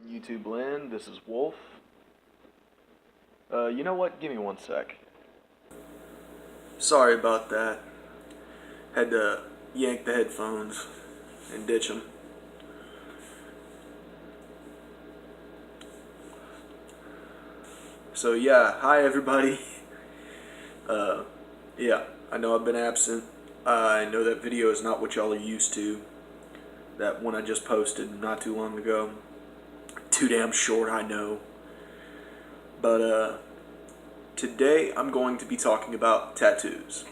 YouTube land, this is Wolf. You know what? Give me one sec. Sorry about that. Had to yank the headphones and ditch them. So yeah, hi everybody. Yeah, I know I've been absent. I know that video is not what y'all are used to. That one I just posted not too long ago. Too damn short, I know. But today I'm going to be talking about tattoos.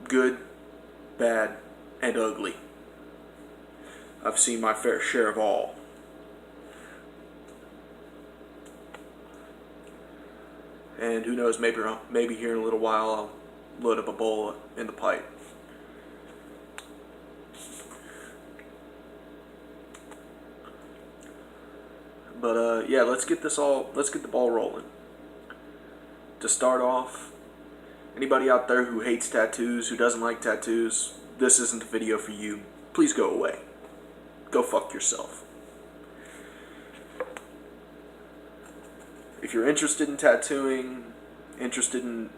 Good, bad, and ugly. I've seen my fair share of all. And who knows, maybe here in a little while I'll load up a bowl in the pipe. But yeah, let's get the ball rolling. To start off, anybody out there who hates tattoos, who doesn't like tattoos, this isn't the video for you. Please go away. Go fuck yourself. If you're interested in tattooing, interested in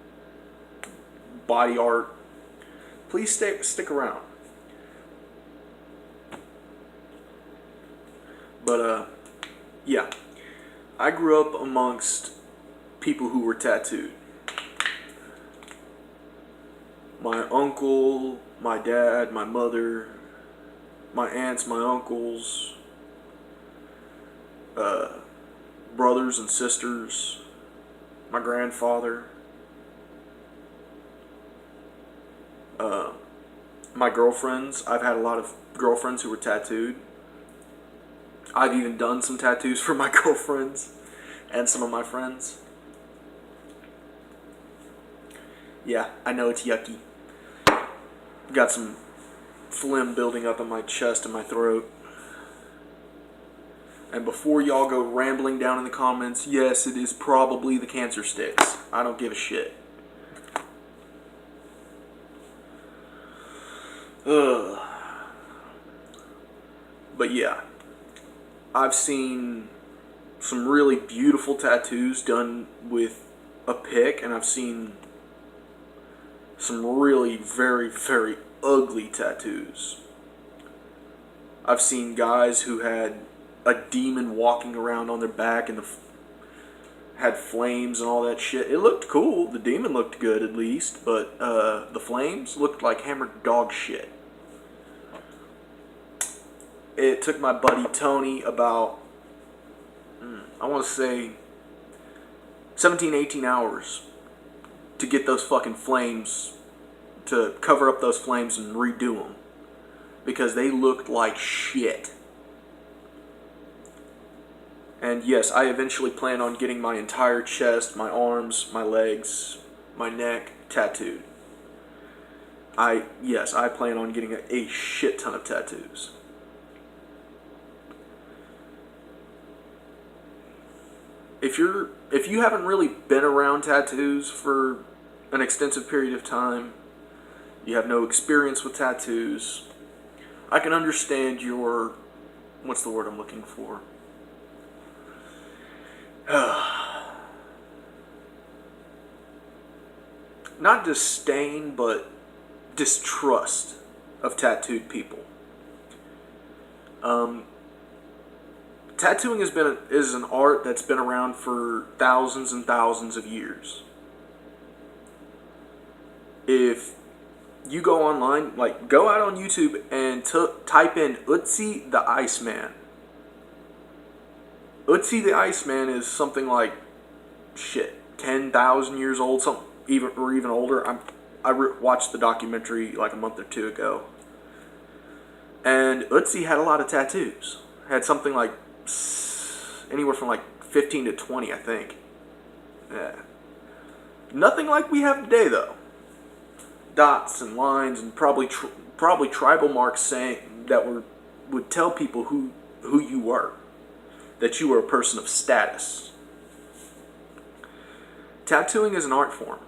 body art, please stick around. But yeah, I grew up amongst people who were tattooed. My uncle, my dad, my mother, my aunts, my uncles, brothers and sisters, my grandfather, my girlfriends. I've had a lot of girlfriends who were tattooed. I've even done some tattoos for my girlfriends and some of my friends. Yeah, I know it's yucky. Got some phlegm building up in my chest and my throat. And before y'all go rambling down in the comments, yes, it is probably the cancer sticks. I don't give a shit. Ugh. But yeah, I've seen some really beautiful tattoos done with a pick, and I've seen some really very, very ugly tattoos. I've seen guys who had a demon walking around on their back and had flames and all that shit. It looked cool. The demon looked good at least, but the flames looked like hammered dog shit. It took my buddy Tony about, I want to say, 17, 18 hours to get those fucking flames, to cover up those flames and redo them. Because they looked like shit. And yes, I eventually plan on getting my entire chest, my arms, my legs, my neck tattooed. Yes, I plan on getting a shit ton of tattoos. If you haven't really been around tattoos for an extensive period of time, you have no experience with tattoos, I can understand your, what's the word I'm looking for? Not disdain, but distrust of tattooed people. Tattooing is an art that's been around for thousands and thousands of years. If you go online, like go out on YouTube and type in Ötzi the Iceman. Ötzi the Iceman is something like 10,000 years old, even older. I watched the documentary like a month or two ago, and Ötzi had a lot of tattoos. Had something like anywhere from like 15 to 20, I think. Yeah. Nothing like we have today, though. Dots and lines and probably tribal marks saying that would tell people who you were, that you were a person of status. Tattooing is an art form.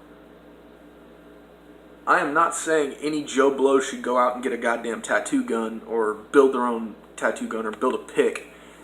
I am not saying any Joe Blow should go out and get a goddamn tattoo gun or build their own tattoo gun or build a pick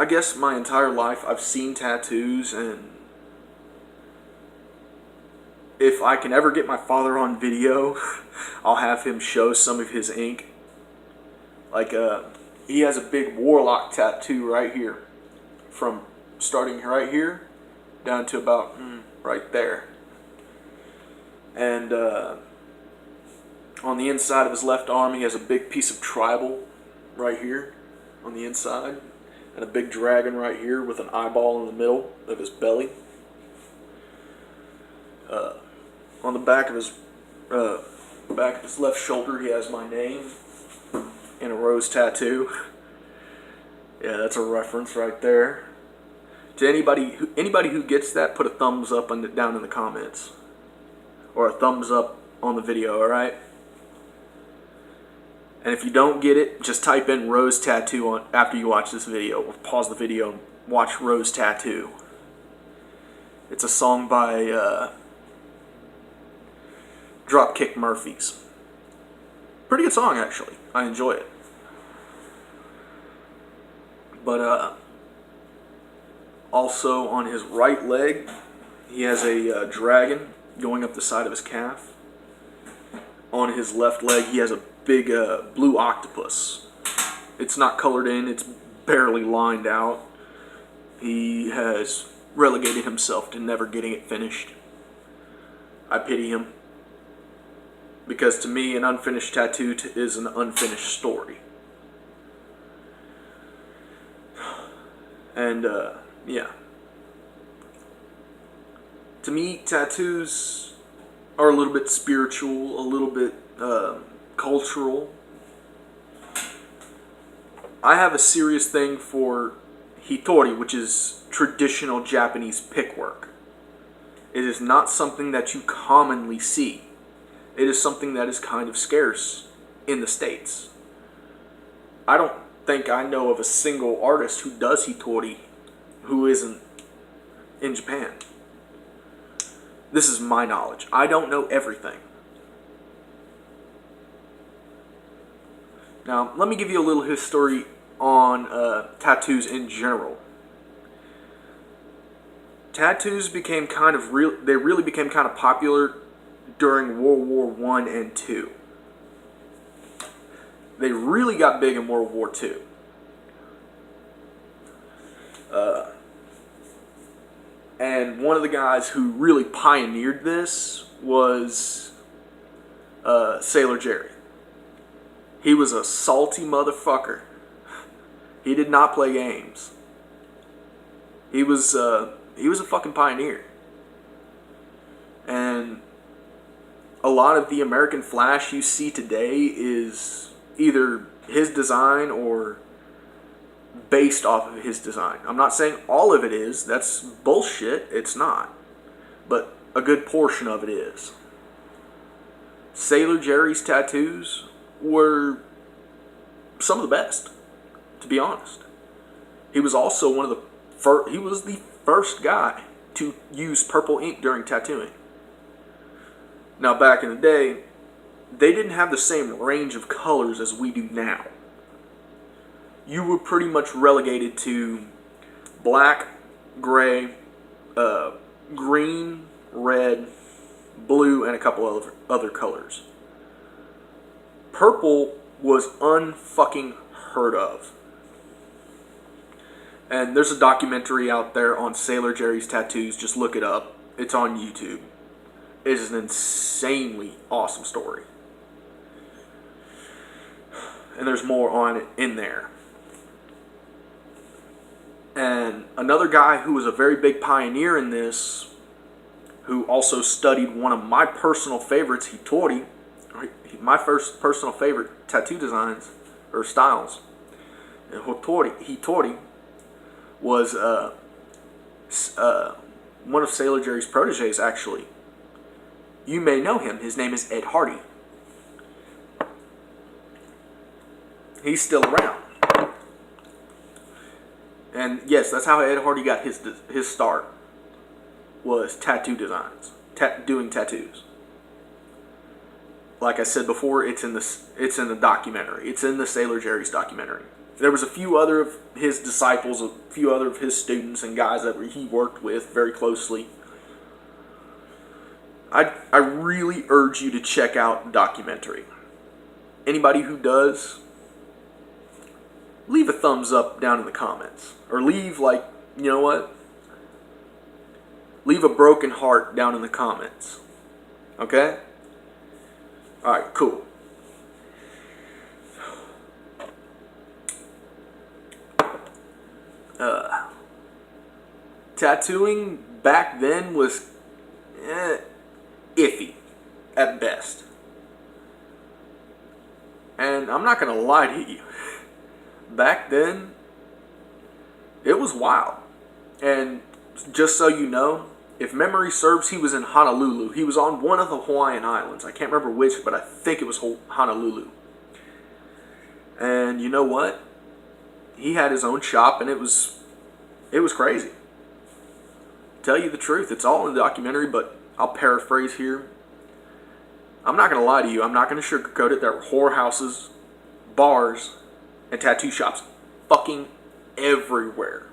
I guess my entire life I've seen tattoos, and if I can ever get my father on video, I'll have him show some of his ink. Like, he has a big warlock tattoo right here, from starting right here down to about right there. And on the inside of his left arm, he has a big piece of tribal right here on the inside, and a big dragon right here with an eyeball in the middle of his belly. On the back of his left shoulder, he has my name in a rose tattoo. Yeah, that's a reference right there. To anybody who gets that, put a thumbs up down in the comments, or a thumbs up on the video. All right. And if you don't get it, just type in Rose Tattoo after you watch this video. Or pause the video and watch Rose Tattoo. It's a song by Dropkick Murphys. Pretty good song, actually. I enjoy it. But also on his right leg, he has a dragon going up the side of his calf. On his left leg, he has a big blue octopus. It's not colored in, it's barely lined out. He has relegated himself to never getting it finished. I pity him, because to me an unfinished tattoo is an unfinished story. And yeah, to me tattoos are a little bit spiritual, a little bit cultural. I have a serious thing for hitori, which is traditional Japanese pickwork. It is not something that you commonly see. It is something that is kind of scarce in the States. I don't think I know of a single artist who does hitori who isn't in Japan. This is my knowledge. I don't know everything. Now, let me give you a little history on tattoos in general. Tattoos became they really became kind of popular during World War I and II. They really got big in World War II. And one of the guys who really pioneered this was Sailor Jerry. He was a salty motherfucker. He did not play games. He was a fucking pioneer. And a lot of the American Flash you see today is either his design or based off of his design. I'm not saying all of it is. That's bullshit. It's not. But a good portion of it is. Sailor Jerry's tattoos were some of the best, to be honest. He was also one of the first. He was the first guy to use purple ink during tattooing. Now, back in the day, they didn't have the same range of colors as we do now. You were pretty much relegated to black, gray, green, red, blue, and a couple of other colors. Purple was unfucking heard of. And there's a documentary out there on Sailor Jerry's tattoos. Just look it up. It's on YouTube. It is an insanely awesome story. And there's more on it in there. And another guy who was a very big pioneer in this, who also studied one of my personal favorites, hitori, my first personal favorite tattoo designs or styles, and hitori was one of Sailor Jerry's proteges, actually. You may know him. His name is Ed Hardy. He's still around. And yes, that's how Ed Hardy got his start, was tattoo designs, doing tattoos. Like I said before, it's in the documentary. It's in the Sailor Jerry's documentary. There was a few other of his disciples, a few other of his students and guys that he worked with very closely. I really urge you to check out the documentary. Anybody who does, leave a thumbs up down in the comments. Or leave, like, you know what? Leave a broken heart down in the comments. Okay? Alright, cool. Tattooing back then was iffy at best. And I'm not going to lie to you. Back then, it was wild. And just so you know, if memory serves, he was in Honolulu. He was on one of the Hawaiian Islands. I can't remember which, but I think it was Honolulu. And you know what? He had his own shop, and it was crazy. Tell you the truth, it's all in the documentary, but I'll paraphrase here. I'm not going to lie to you. I'm not going to sugarcoat it. There were whorehouses, bars, and tattoo shops fucking everywhere.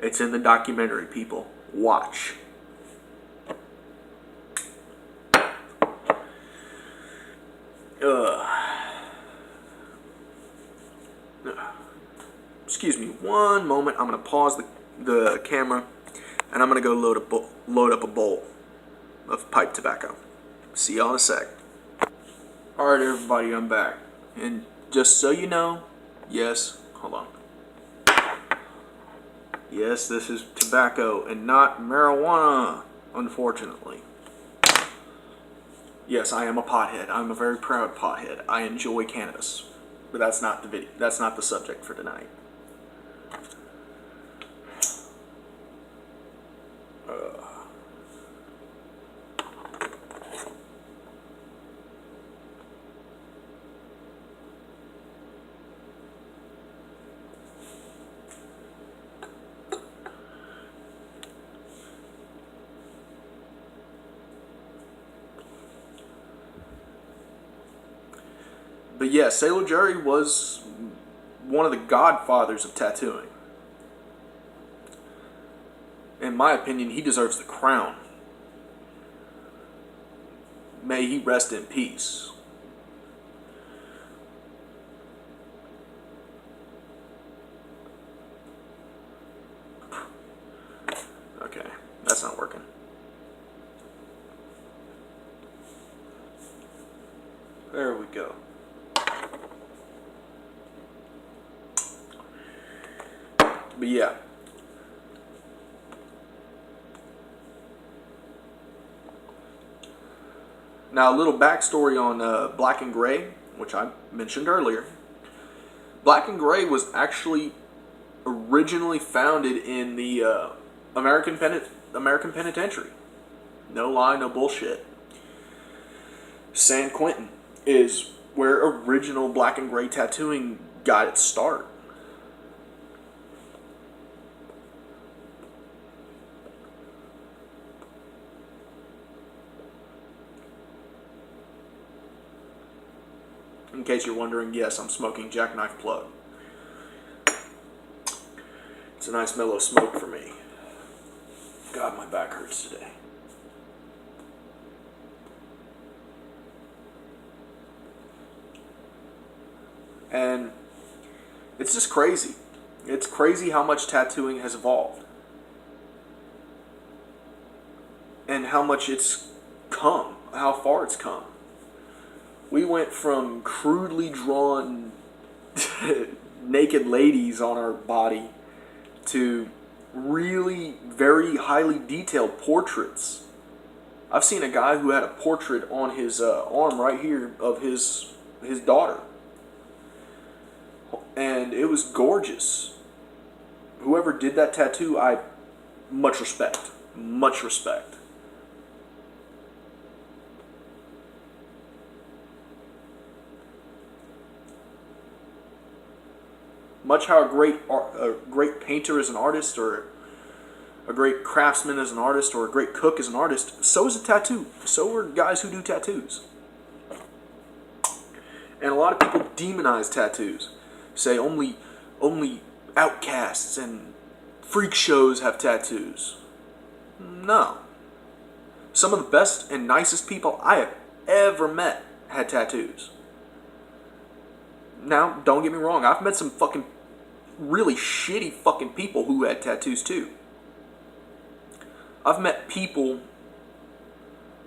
It's in the documentary, people. Watch. Excuse me one moment. I'm going to pause the camera, and I'm going to go load up a bowl of pipe tobacco. See y'all in a sec. Alright everybody, I'm back. And just so you know, yes, hold on. Yes, this is tobacco and not marijuana, unfortunately. Yes, I am a pothead. I'm a very proud pothead. I enjoy cannabis. But that's not the video. That's not the subject for tonight. But yeah, Sailor Jerry was one of the godfathers of tattooing. In my opinion, he deserves the crown. May he rest in peace. Okay, that's not working. There we go. But yeah. Now a little backstory on Black and Gray, which I mentioned earlier. Black and Gray was actually originally founded in the American Penitentiary. No lie, no bullshit. San Quentin is where original Black and Gray tattooing got its start. In case you're wondering, yes, I'm smoking Jackknife Plug. It's a nice mellow smoke for me. God, my back hurts today. And it's just crazy. It's crazy how much tattooing has evolved. And how much it's come. How far it's come. We went from crudely drawn naked ladies on our body to really very highly detailed portraits. I've seen a guy who had a portrait on his arm right here of his daughter. And it was gorgeous. Whoever did that tattoo, much respect. Much respect. Much how a great painter is an artist, or a great craftsman is an artist, or a great cook is an artist, so is a tattoo. So are guys who do tattoos. And a lot of people demonize tattoos. say only outcasts and freak shows have tattoos. No. Some of the best and nicest people I have ever met had tattoos. Now, don't get me wrong, I've met some fucking really shitty fucking people who had tattoos too. I've met people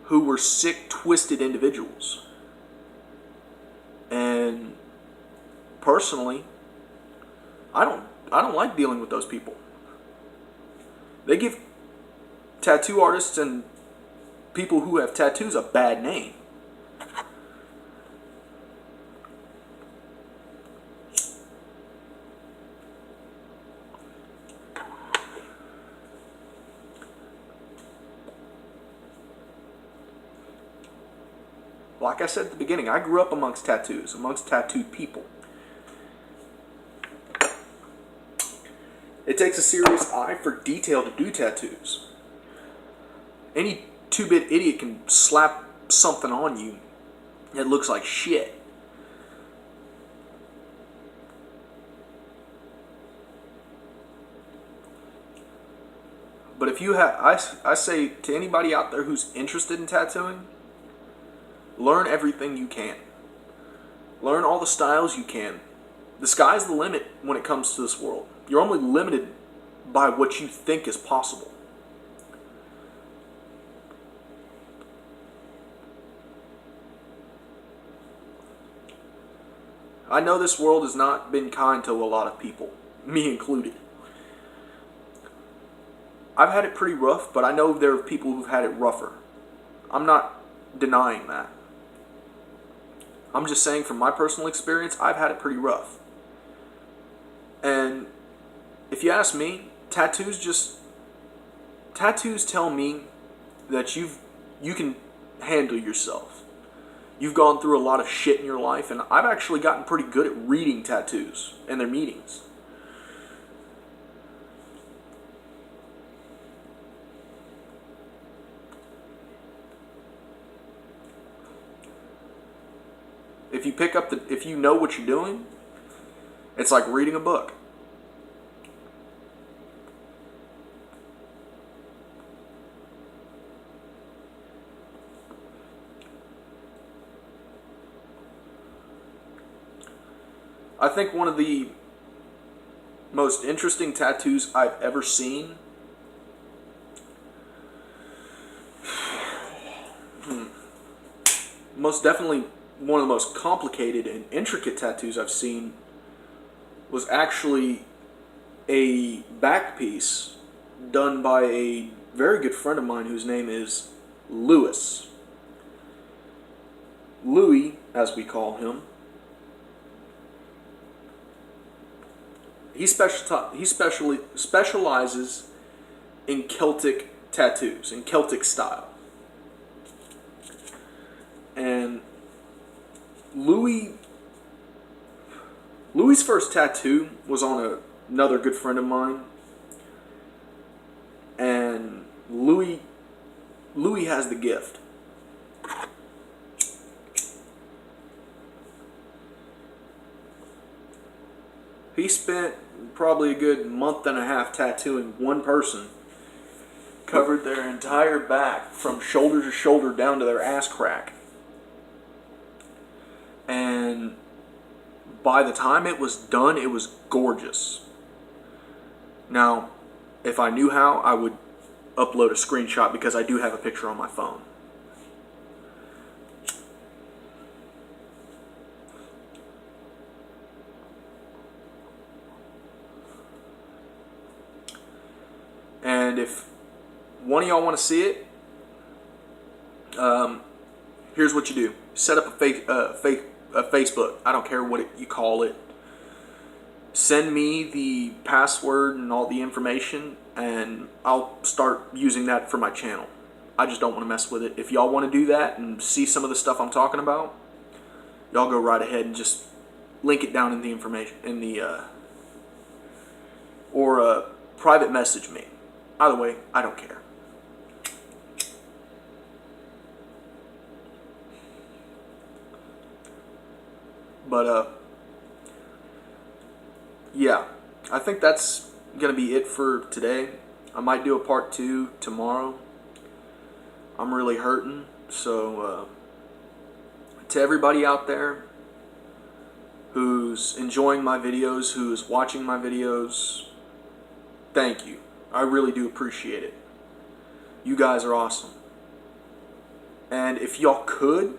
who were sick, twisted individuals. And personally, I don't like dealing with those people. They give tattoo artists and people who have tattoos a bad name. Like I said at the beginning, I grew up amongst tattoos, amongst tattooed people. It takes a serious eye for detail to do tattoos. Any two-bit idiot can slap something on you that looks like shit. But if you have, I say to anybody out there who's interested in tattooing, learn everything you can. Learn all the styles you can. The sky's the limit when it comes to this world. You're only limited by what you think is possible. I know this world has not been kind to a lot of people, me included. I've had it pretty rough, but I know there are people who've had it rougher. I'm not denying that. I'm just saying from my personal experience, I've had it pretty rough. And if you ask me, tattoos tell me that you can handle yourself. You've gone through a lot of shit in your life, and I've actually gotten pretty good at reading tattoos and their meanings. If you know what you're doing, it's like reading a book. I think one of the most interesting tattoos I've ever seen most definitely one of the most complicated and intricate tattoos I've seen was actually a back piece done by a very good friend of mine whose name is Louis. Louis, as we call him. He specializes in Celtic tattoos, in Celtic style. And Louis' first tattoo was on another good friend of mine. And Louis has the gift. He spent probably a good month and a half tattooing one person. Covered their entire back from shoulder to shoulder down to their ass crack. And by the time it was done, it was gorgeous. Now, if I knew how, I would upload a screenshot because I do have a picture on my phone. And if one of y'all want to see it, here's what you do. Set up a Facebook. I don't care what you call it. Send me the password and all the information, and I'll start using that for my channel. I just don't want to mess with it. If y'all want to do that and see some of the stuff I'm talking about, y'all go right ahead and just link it down in the information or private message me. Either way, I don't care. But yeah, I think that's going to be it for today. I might do a part 2 tomorrow. I'm really hurting. So, to everybody out there who's enjoying my videos, who's watching my videos, thank you. I really do appreciate it. You guys are awesome. And if y'all could,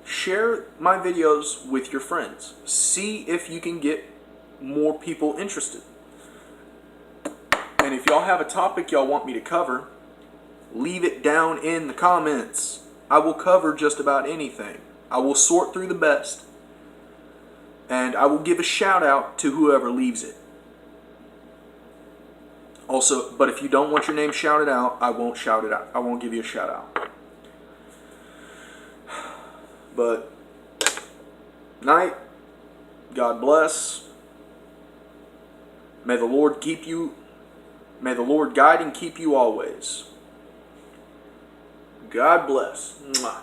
share my videos with your friends. See if you can get more people interested. And if y'all have a topic y'all want me to cover, leave it down in the comments. I will cover just about anything. I will sort through the best. And I will give a shout out to whoever leaves it. Also, but if you don't want your name shouted out, I won't shout it out. I won't give you a shout out. But, night. God bless. May the Lord keep you. May the Lord guide and keep you always. God bless. Mwah.